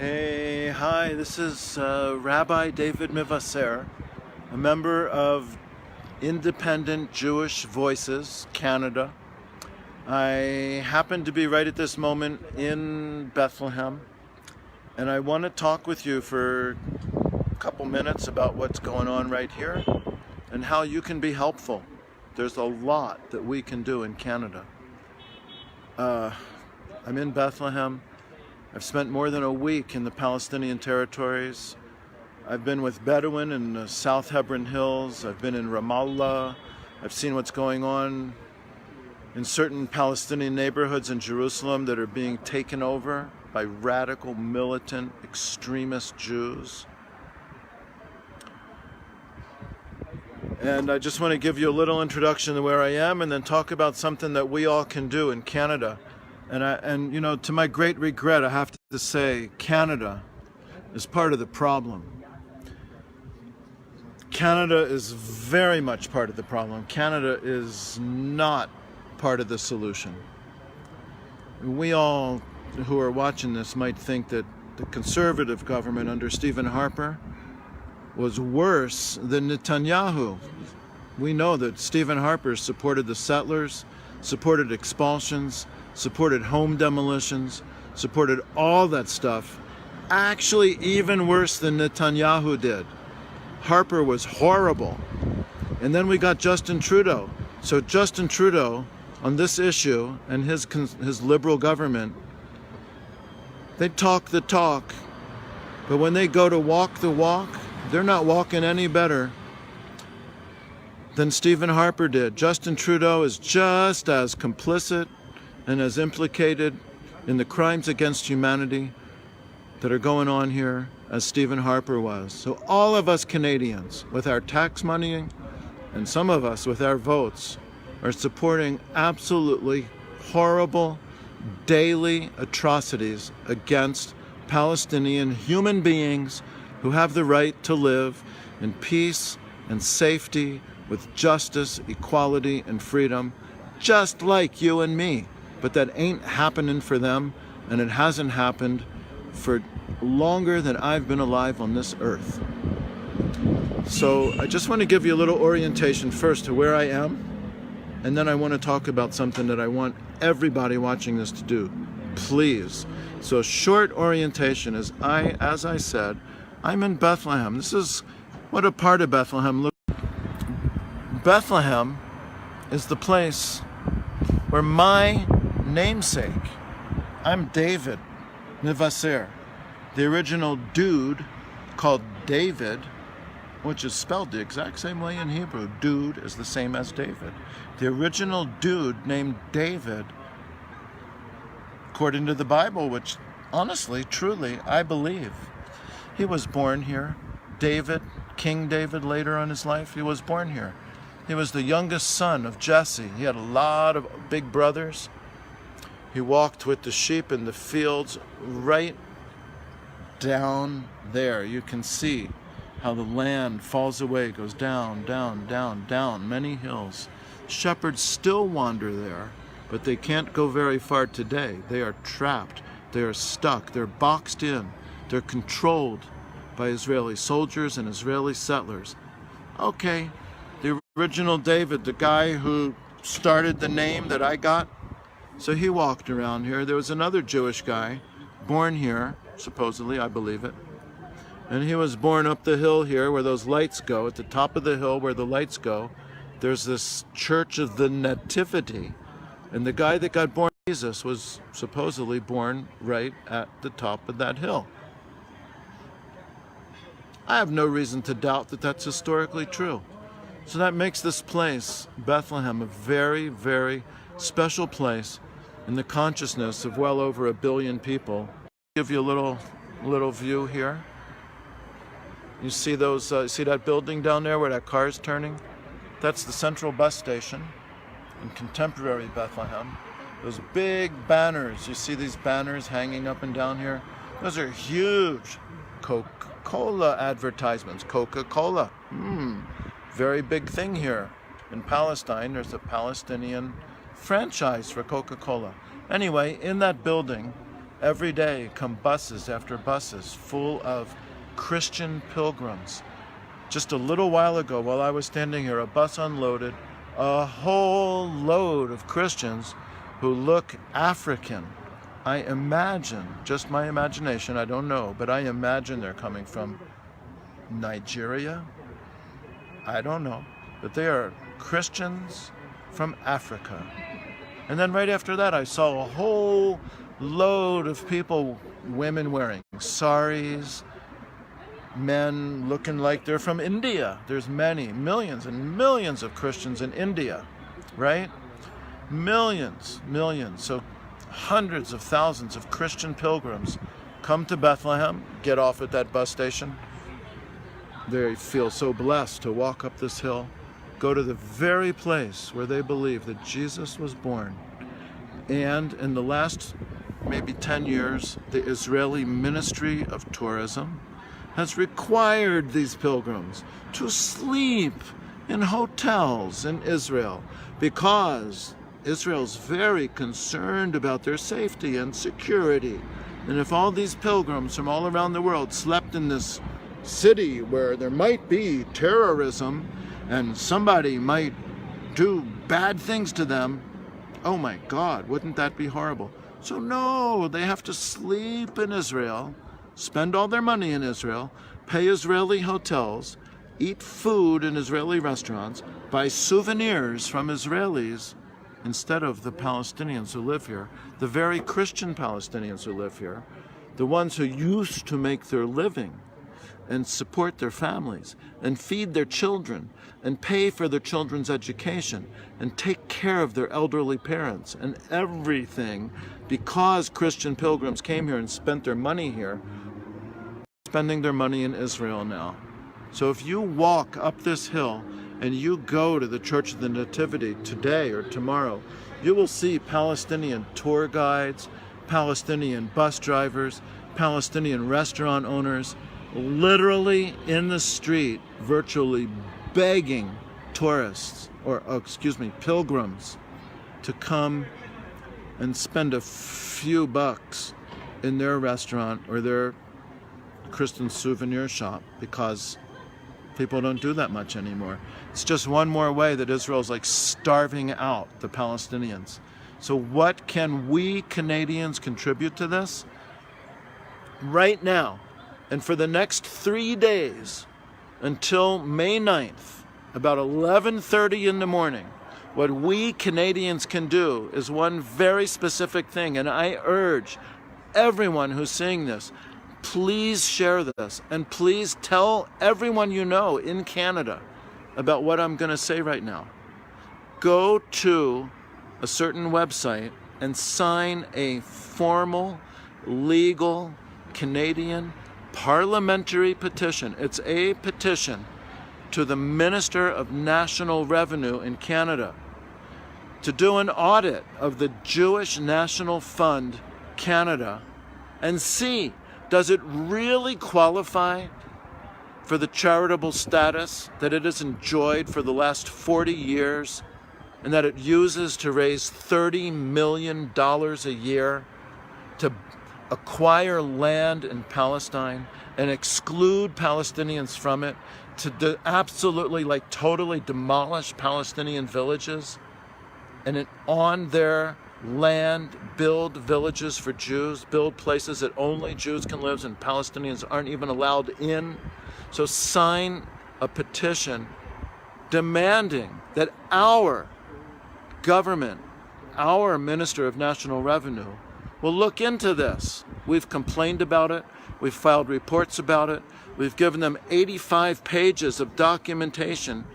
Hey, hi, this is Rabbi David Mivasair, a member of Independent Jewish Voices, Canada. I happen to be right at this moment in Bethlehem, and I want to talk with you for a couple minutes about what's going on right here and how you can be helpful. There's a lot that we can do in Canada. I'm in Bethlehem. I've spent more than a week in the Palestinian territories. I've been with Bedouin in the South Hebron Hills. I've been in Ramallah. I've seen what's going on in certain Palestinian neighborhoods in Jerusalem that are being taken over by radical, militant, extremist Jews. And I just want to give you a little introduction to where I am and then talk about something that we all can do in Canada. And you know, to my great regret, I have to say, Canada is part of the problem. Canada is very much part of the problem. Canada is not part of the solution. We all who are watching this might think that the conservative government under Stephen Harper was worse than Netanyahu. We know that Stephen Harper supported the settlers, supported expulsions, supported home demolitions, supported all that stuff, actually even worse than Netanyahu did. Harper was horrible. And then we got Justin Trudeau. So Justin Trudeau, on this issue, and his liberal government, they talk the talk, but when they go to walk the walk, they're not walking any better than Stephen Harper did. Justin Trudeau is just as complicit and as implicated in the crimes against humanity that are going on here as Stephen Harper was. So all of us Canadians, with our tax money, and some of us with our votes, are supporting absolutely horrible daily atrocities against Palestinian human beings who have the right to live in peace and safety with justice, equality, and freedom, just like you and me. But that ain't happening for them, and it hasn't happened for longer than I've been alive on this earth. So I just want to give you a little orientation first to where I am, and then I want to talk about something that I want everybody watching this to do. Please. So short orientation is, as I said, I'm in Bethlehem. This is what a part of Bethlehem looks like. Bethlehem is the place where my namesake, I'm David Mivasair, the original dude called David, which is spelled the exact same way in Hebrew. Dude is the same as David. The original dude named David, according to the Bible, which honestly, truly, I believe, he was born here. David, King David, later on in his life, he was born here. He was the youngest son of Jesse. He had a lot of big brothers. He walked with the sheep in the fields right down there. You can see how the land falls away, goes down, down, down, down, many hills. Shepherds still wander there, but they can't go very far today. They are trapped. They are stuck. They're boxed in. They're controlled by Israeli soldiers and Israeli settlers. Okay, the original David, the guy who started the name that I got, so he walked around here. There was another Jewish guy born here, supposedly, I believe it. And he was born up the hill here where those lights go. At the top of the hill where the lights go, there's this Church of the Nativity. And the guy that got born, Jesus, was supposedly born right at the top of that hill. I have no reason to doubt that that's historically true. So that makes this place, Bethlehem, a very, very special place in the consciousness of well over 1 billion people. I'll give you a little view here. You see those? See that building down there where that car is turning? That's the central bus station in contemporary Bethlehem. Those big banners, you see these banners hanging up and down here? Those are huge Coca-Cola advertisements. Coca-Cola. Very big thing here. In Palestine, there's a Palestinian franchise for Coca-Cola. Anyway, in that building, Every day come buses after buses full of Christian pilgrims. Just a little while ago, while I was standing here, a bus unloaded a whole load of Christians who look African. I imagine, just my imagination, I don't know, but I imagine they're coming from Nigeria. I don't know, but they are Christians from Africa. And then right after that, I saw a whole load of people, women wearing saris, men looking like they're from India. There's many, millions and millions of Christians in India, right? Millions. So hundreds of thousands of Christian pilgrims come to Bethlehem, get off at that bus station. They feel so blessed to walk up this hill, go to the very place where they believe that Jesus was born. And in the last maybe 10 years, the Israeli Ministry of Tourism has required these pilgrims to sleep in hotels in Israel because Israel's very concerned about their safety and security. And if all these pilgrims from all around the world slept in this city where there might be terrorism and somebody might do bad things to them, oh my God, wouldn't that be horrible? So no, they have to sleep in Israel, spend all their money in Israel, pay Israeli hotels, eat food in Israeli restaurants, buy souvenirs from Israelis instead of the Palestinians who live here, the very Christian Palestinians who live here, the ones who used to make their living and support their families and feed their children and pay for their children's education and take care of their elderly parents and everything because Christian pilgrims came here and spent their money here, spending their money in Israel now. So if you walk up this hill and you go to the Church of the Nativity today or tomorrow, you will see Palestinian tour guides, Palestinian bus drivers, Palestinian restaurant owners, literally in the street, virtually begging tourists, pilgrims, to come and spend a few bucks in their restaurant or their Christian souvenir shop because people don't do that much anymore. It's just one more way that Israel's like starving out the Palestinians. So what can we Canadians contribute to this? Right now, and for the next 3 days, until May 9th, about 11:30 in the morning, what we Canadians can do is one very specific thing, and I urge everyone who's seeing this, please share this, and please tell everyone you know in Canada about what I'm going to say right now. Go to a certain website and sign a formal, legal, Canadian parliamentary petition. It's a petition to the Minister of National Revenue in Canada to do an audit of the Jewish National Fund Canada and see, does it really qualify for the charitable status that it has enjoyed for the last 40 years and that it uses to raise $30 million a year to acquire land in Palestine and exclude Palestinians from it, to absolutely, totally demolish Palestinian villages and on their land build villages for Jews, build places that only Jews can live and Palestinians aren't even allowed in. So sign a petition demanding that our government, our Minister of National Revenue, will look into this. We've complained about it. We've filed reports about it. We've given them 85 pages of documentation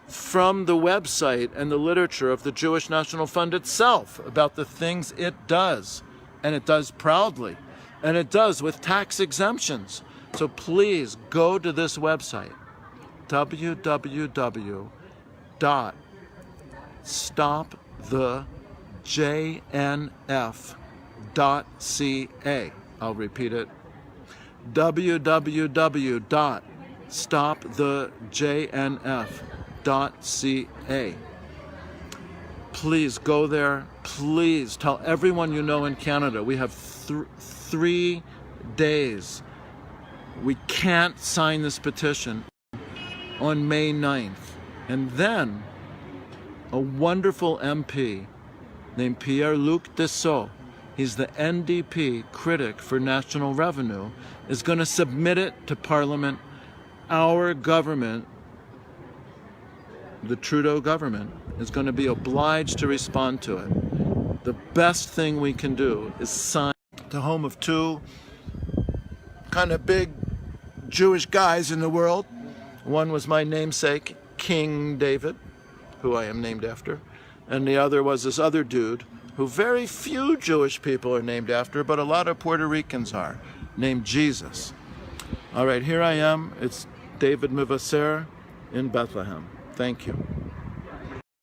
from the website and the literature of the Jewish National Fund itself about the things it does. And it does proudly. And it does with tax exemptions. So please go to this website, www.stopthejnf.ca. I'll repeat it, www.stopthejnf.ca. Please go there. Please tell everyone you know in Canada. We have 3 days. We can't sign this petition on May 9th. And then a wonderful MP named Pierre-Luc Dessau, he's the NDP critic for national revenue, is going to submit it to Parliament. Our government, the Trudeau government, is going to be obliged to respond to it. The best thing we can do is sign the home of two kind of big Jewish guys in the world. One was my namesake, King David, who I am named after, and the other was this other dude who very few Jewish people are named after, but a lot of Puerto Ricans are, named Jesus. All right, here I am. It's David Mivasair in Bethlehem. Thank you.